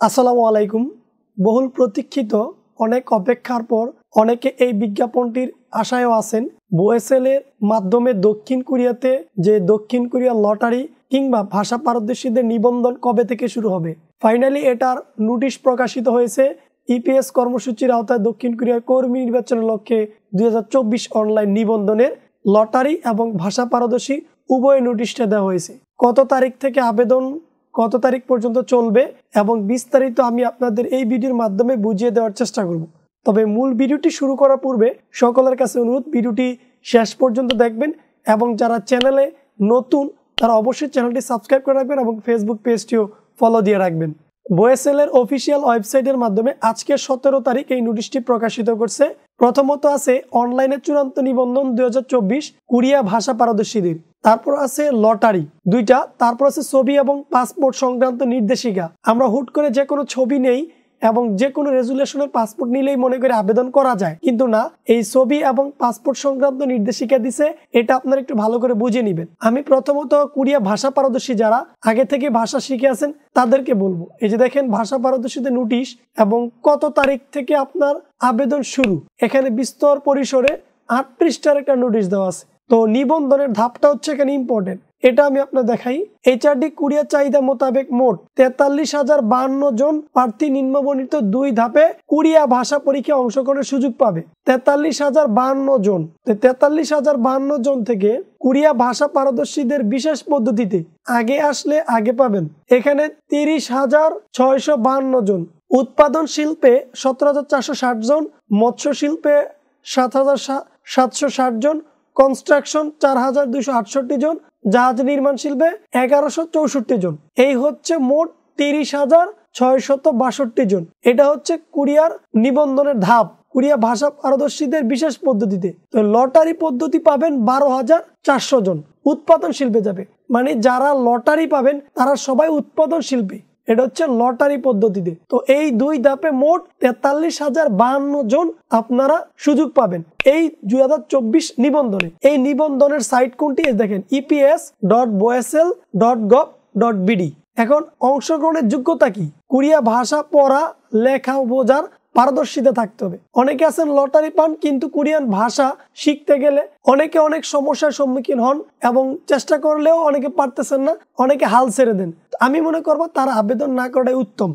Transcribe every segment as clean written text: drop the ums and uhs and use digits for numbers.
আসসালামুয়ালাইকুম। বহুল প্রতীক্ষিত অনেক অপেক্ষার পর অনেকে এই বিজ্ঞাপনটির আশায়ও আছেন। বোয়েসেলের মাধ্যমে দক্ষিণ কোরিয়াতে যে দক্ষিণ কোরিয়া লটারি কিংবা ভাষা পারদর্শীদের নিবন্ধন কবে থেকে শুরু হবে। ফাইনালি এটার নোটিশ প্রকাশিত হয়েছে। ইপিএস কর্মসূচির আওতায় দক্ষিণ কোরিয়ার কর্মী নির্বাচনের লক্ষ্যে 2024 অনলাইন নিবন্ধনের লটারি এবং ভাষা পারদর্শী উভয় নোটিশটা দেওয়া হয়েছে। কত তারিখ থেকে আবেদন, কত তারিখ পর্যন্ত চলবে এবং বিস্তারিত আমি আপনাদের এই ভিডিওর মাধ্যমে বুঝিয়ে দেওয়ার চেষ্টা করব। তবে মূল ভিডিওটি শুরু করার পূর্বে সকলের কাছে অনুরোধ, ভিডিওটি শেষ পর্যন্ত দেখবেন এবং যারা চ্যানেলে নতুন তারা অবশ্যই চ্যানেলটি সাবস্ক্রাইব করে রাখবেন এবং ফেসবুক পেজটিও ফলো দিয়ে রাখবেন। বোয়েসেলের অফিসিয়াল ওয়েবসাইটের মাধ্যমে আজকে 17 তারিখ এই নোটিশটি প্রকাশিত করছে। প্রথমত আছে অনলাইনে চূড়ান্ত নিবন্ধন 2024 কোরিয়া ভাষা পারদর্শীদের, তারপর আছে লটারি দুইটা, তারপর আছে ছবি এবং পাসপোর্ট সংক্রান্ত নির্দেশিকা। আমরা হুট করে যে কোনো ছবি নেই এবং যে কোনো রেজুলেশনের পাসপোর্ট নিলেই মনে করে আবেদন করা যায়, কিন্তু না, এই ছবি এবং পাসপোর্ট সংক্রান্ত নির্দেশিকা দিছে, এটা আপনারা একটু ভালো করে বুঝে নেবেন। আমি প্রথমত কোরিয়া ভাষা পারদর্শী যারা আগে থেকে ভাষা শিখে আছেন তাদেরকে বলবো, এই যে দেখেন ভাষা পারদর্শীদের নোটিশ এবং কত তারিখ থেকে আপনার আবেদন শুরু। এখানে বিস্তর পরিসরে 8 পৃষ্ঠার একটা নোটিশ দেওয়া আছে। তো নিবন্ধনের ধাপটা হচ্ছে এখানে ইম্পর্টেন্ট, এটা আমি আপনার দেখাই। এইচআরডি কোরিয়া চাহিদা মোতাবেক মোট 43,052 জন প্রার্থী নিম্নবর্ণিত 2 ধাপে কোরিয়া ভাষা পরীক্ষায় অংশগ্রহণের সুযোগ পাবে। 43,052 জন, 43,052 জন থেকে কোরিয়া ভাষা পারদর্শীদের বিশেষ পদ্ধতিতে আগে আসলে আগে পাবেন। এখানে 30,652 জন, উৎপাদন শিল্পে 17,460 জন, মৎস্য শিল্পে 7,760 জন, কনস্ট্রাকশন 4,268 জন, জাহাজ নির্মাণ শিল্পে 1,164 জন। এই হচ্ছে মোট 30,662 জন। এটা হচ্ছে কোরিয়ার নিবন্ধনের ধাপ কোরিয়া ভাষা পারদর্শীদের বিশেষ পদ্ধতিতে। তো লটারি পদ্ধতি পাবেন 12,400 জন, উৎপাদন শিল্পে যাবে, মানে যারা লটারি পাবেন তারা সবাই উৎপাদন শিল্পী, এটা হচ্ছে লটারি পদ্ধতিতে। তো এই 2 ধাপে মোট 43,052 জন আপনারা সুযোগ পাবেন এই 2024 নিবন্ধনে। এই নিবন্ধনের সাইট কোনটি দেখেন, eps.boesel.gov.bd। এখন অংশগ্রহণের যোগ্যতা কি? কোরিয়া ভাষা পড়া, লেখা ও বোঝার পারদর্শিতা থাকতে হবে। অনেকে আছেন লটারি পান কিন্তু কোরিয়ান ভাষা শিখতে গেলে অনেকে অনেক সমস্যার সম্মুখীন হন এবং চেষ্টা করলেও অনেকে পারতেছেন না, অনেকে হাল ছেড়ে দেন। আমি মনে করবো তার আবেদন না করাই উত্তম।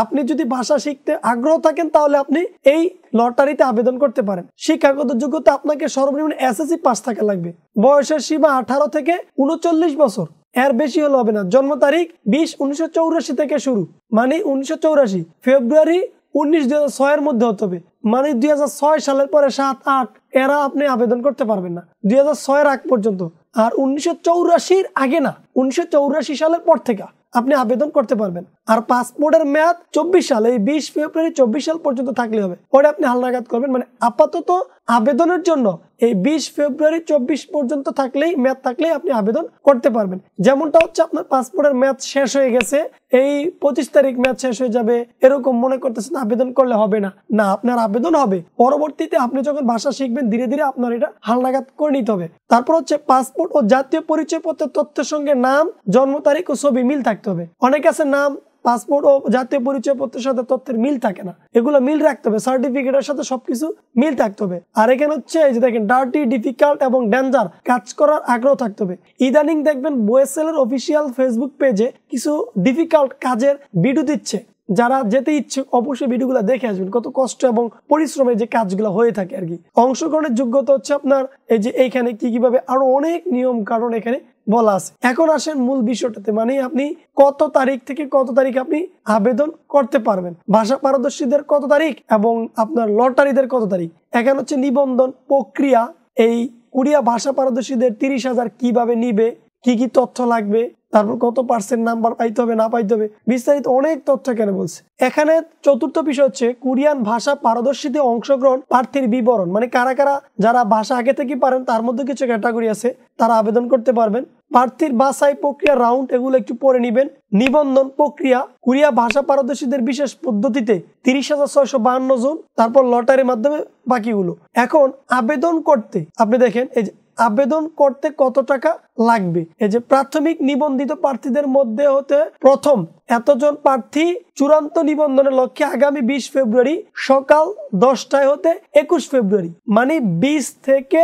আপনি যদি ভাষা শিখতে আগ্রহ থাকেন তাহলে আপনি এই লটারিতে আবেদন করতে পারেন। শিক্ষাগত যোগ্যতা আপনাকে সর্বনিম্ন এসএসসি পাস থাকা লাগবে। বয়সের সীমা 18 থেকে 39 বছর, এর বেশি হলে হবে না। জন্ম তারিখ 20/1984 থেকে শুরু, মানে 1984 ফেব্রুয়ারি 19 2006 এর মধ্যে হতে হবে, মানে 2006 সালের পরে 7, 8 এরা আপনি আবেদন করতে পারবেন না, 2006 এর আগ পর্যন্ত। আর 1984 আগে না, 1984 সালের পর থেকে আপনি আবেদন করতে পারবেন। আর পাসপোর্টের মেয়াদ 24 সাল, এই 20 ফেব্রুয়ারি 24 সাল পর্যন্ত থাকলে হবে, পরে আপনি হালনাগাদ করবেন। মানে আপাতত আবেদনের জন্য এই 20 ফেব্রুয়ারি 24 পর্যন্ত থাকলেই, মেয়াদ থাকলেই আপনি আবেদন করতে পারবেন। যেমনটা হচ্ছে আপনার পাসপোর্টের মেয়াদ শেষ হয়ে গেছে, এই 25 তারিখ মেয়াদ শেষ হয়ে যাবে, এরকম মনে করতেছেন আবেদন করলে হবে না, না, আপনার আবেদন হবে। পরবর্তীতে আপনি যখন ভাষা শিখবেন ধীরে ধীরে আপনার এটা হালনাগাদ করে নিতে হবে। তারপর হচ্ছে পাসপোর্ট ও জাতীয় পরিচয় পত্রের তথ্যের সঙ্গে নাম, জন্ম তারিখ ও ছবি মিল থাকতে হবে। অনেক আছে নাম, পাসপোর্ট ও জাতীয় পরিচয় পত্রের সাথে তথ্যের মিল থাকে না, এগুলো মিল রাখতে হবে, সার্টিফিকেটের সাথে সবকিছু মিল থাকতে হবে। আর এখানে হচ্ছে এই যে দেখেন ডার্টি, ডিফিকাল্ট এবং ডেঞ্জার কাজ করার আগ্রহ থাকতে হবে। ইদানিং দেখবেন বোয়েসেলের অফিসিয়াল ফেসবুক পেজে কিছু ডিফিকাল্ট কাজের ভিডিও দিচ্ছে, যারা যেতে ইচ্ছুক অবশ্যই ভিডিওগুলো দেখে আসবেন, কত কষ্ট এবং পরিশ্রমের যে কাজগুলো হয়ে থাকে আর কি। অংশগ্রহণের যোগ্যতা হচ্ছে আপনার এই যে এইখানে কিভাবে আরো অনেক নিয়ম কারণ এখানে বলা আছে। এখন আসেন মূল বিষয়টাতে, মানে আপনি কত তারিখ থেকে কত তারিখ আপনি আবেদন করতে পারবেন। ভাষা পারদর্শীদের কত তারিখ এবং আপনার লটারিদের কত তারিখ। এখানে হচ্ছে নিবন্ধন প্রক্রিয়া, এই কোরিয়া ভাষা পারদর্শীদের 30,000 কিভাবে নিবে, কি কি তথ্য লাগবে, তারপর কত % নাম্বার পাইতে হবে না পাইতে হবে, বিস্তারিত অনেক তথ্য এখানে বলছে। এখানে চতুর্থ বিষয় হচ্ছে কোরিয়ান ভাষা পারদর্শীতে অংশগ্রহণ প্রার্থীর বিবরণ, মানে কারা কারা যারা ভাষা আগে থেকে পারেন তার মধ্যে কিছু ক্যাটাগরি আছে, তারা আবেদন করতে পারবেন। প্রার্থীর বাছাই প্রক্রিয়া রাউন্ড, এগুলো একটু পড়ে নিবেন। নিবন্ধন প্রক্রিয়া কোরিয়া ভাষা পারদর্শীদের বিশেষ পদ্ধতিতে 30,652 জন, তারপর লটারির মাধ্যমে বাকিগুলো। এখন আবেদন করতে আপনি দেখেন এই যে আবেদন করতে কত টাকা লাগবে। এই যে প্রাথমিক নিবন্ধিত প্রার্থীদের মধ্যে হতে প্রথম এতজন প্রার্থী চূড়ান্ত নিবন্ধনের লক্ষ্যে আগামী 20 ফেব্রুয়ারি সকাল 10টায় হতে 21 ফেব্রুয়ারি মানে 20 থেকে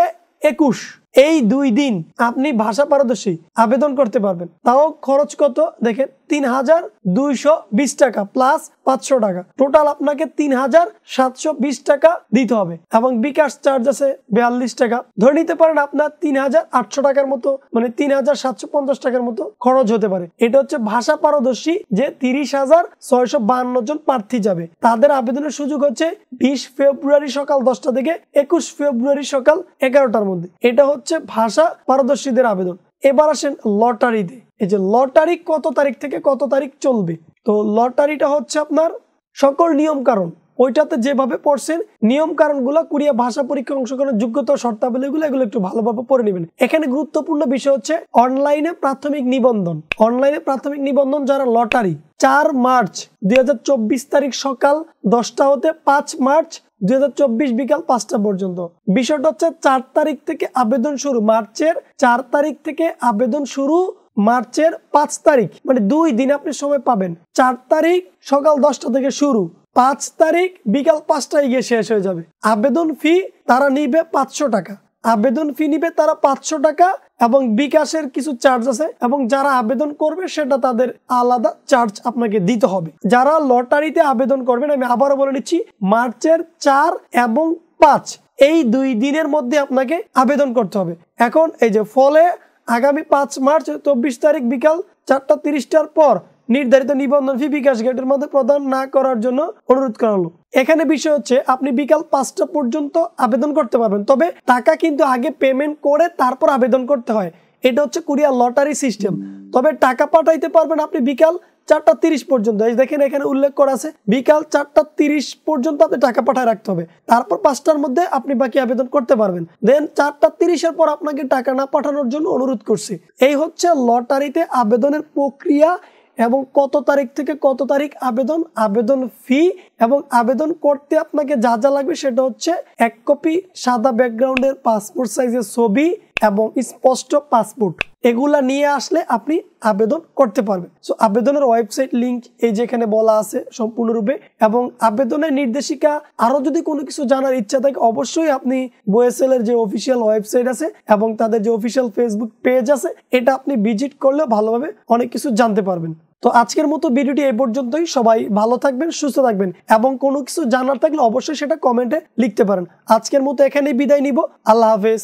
21 এই 2 দিন আপনি ভাষা পারদর্শী আবেদন করতে পারবেন। তাও খরচ কত দেখেন, 3220 টাকা প্লাস 500 টাকা, টোটাল আপনাকে 3720 টাকা দিতে হবে এবং বিকাশ চার্জ আছে 42 টাকা। ধরে নিতে পারেন আপনার 3800 টাকার মতো মানে 3750 টাকার মতো খরচ হতে পারে। এটা হচ্ছে ভাষা পারদর্শী যে 30,652 জন প্রার্থী যাবে, তাদের আবেদনের সুযোগ হচ্ছে 20 ফেব্রুয়ারি সকাল 10টা থেকে 21 ফেব্রুয়ারি সকাল 11টার মধ্যে। এটা হচ্ছে ভাষা পারদর্শীদের আবেদন। এবার আসেন লটারিতে। এই যে লটারি কত তারিখ থেকে কত তারিখ চলবে, তো লটারিটা হচ্ছে আপনার সকল নিয়ম কারণ ওইটাতে যেভাবে পড়ছেন নিয়ম কারণগুলো কুরিয়া ভাষা পরীক্ষা অংশগ্রহণের যোগ্যতা শর্তাবলীগুলো এগুলো একটু ভালোভাবে পড়ে নেবেন। এখানে গুরুত্বপূর্ণ বিষয় হচ্ছে অনলাইনে প্রাথমিক নিবন্ধন। অনলাইনে প্রাথমিক নিবন্ধন যারা লটারি 4 মার্চ 2024 তারিখ সকাল 10টা হতে 5 মার্চ 2024 বিকাল 5টা পর্যন্ত। বিষয়টা হচ্ছে 4 তারিখ থেকে আবেদন শুরু, মার্চের 4 তারিখ থেকে আবেদন শুরু, মার্চের 5 তারিখ মানে 2 দিন আপনি সময় পাবেন। 4 তারিখ সকাল 10টা থেকে শুরু, 5 তারিখ বিকাল 5টায় গিয়ে শেষ হয়ে যাবে। আবেদন ফি তারা নিবে 500 টাকা, আবেদন ফি নিবে তারা 500 টাকা এবং বিকাশের কিছু চার্জ আছে এবং যারা আবেদন করবে সেটা তাদের আলাদা চার্জ আপনাকে দিতে হবে। যারা লটারিতে আবেদন করবেন, আমি আবারও বলে নিচ্ছি, মার্চের 4 এবং 5 এই 2 দিনের মধ্যে আপনাকে আবেদন করতে হবে। এখন এই যে ফলে আগামী 5 মার্চ 24 তারিখ বিকাল 4:30টার পর নির্ধারিত নিবন্ধন ফি বিকাশ গেটের মধ্যে প্রদান না করার জন্য অনুরোধ করা হলো। এখানে বিষয় হচ্ছে আপনি বিকাল 5টা পর্যন্ত আবেদন করতে পারবেন, তবে টাকা কিন্তু আগে পেমেন্ট করে তারপর আবেদন করতে হয়। এটা হচ্ছে কুরিয়া লটারি সিস্টেম। তবে টাকা পাঠাইতে পারবেন আপনি বিকাল 4:30 পর্যন্ত। এই দেখেন এখানে উল্লেখ করা আছে বিকাল 4:30 পর্যন্ত আপনি টাকা পাঠায় রাখতে হবে, তারপর 5টার মধ্যে আপনি বাকি আবেদন করতে পারবেন। দেন 4:30-এর পর আপনাকে টাকা না পাঠানোর জন্য অনুরোধ করছি। এই হচ্ছে লটারিতে আবেদনের প্রক্রিয়া এবং কত তারিখ থেকে কত তারিখ আবেদন, আবেদন ফি এবং আবেদন করতে আপনাকে যা যা লাগবে সেটা হচ্ছে 1 কপি সাদা ব্যাকগ্রাউন্ডের পাসপোর্ট সাইজের ছবি এবং স্পষ্ট পাসপোর্ট, এগুলা নিয়ে আসলে আপনি আবেদন করতে পারবেন। সো আবেদনের ওয়েবসাইট লিংক এই যেখানে বলা আছে সম্পূর্ণরূপে, এবং আবেদনের নির্দেশিকা আরো যদি কোনো কিছু জানার ইচ্ছা থাকে অবশ্যই আপনি বোয়েসেল এর যে অফিসিয়াল ওয়েবসাইট আছে এবং তাদের যে অফিসিয়াল ফেসবুক পেজ আছে এটা আপনি ভিজিট করলে ভালোভাবে অনেক কিছু জানতে পারবেন। তো আজকের মতো ভিডিওটি এই পর্যন্তই। সবাই ভালো থাকবেন, সুস্থ থাকবেন এবং কোনো কিছু জানার থাকলে অবশ্যই সেটা কমেন্টে লিখতে পারেন। আজকের মতো এখানেই বিদায় নিব। আল্লাহ হাফেজ।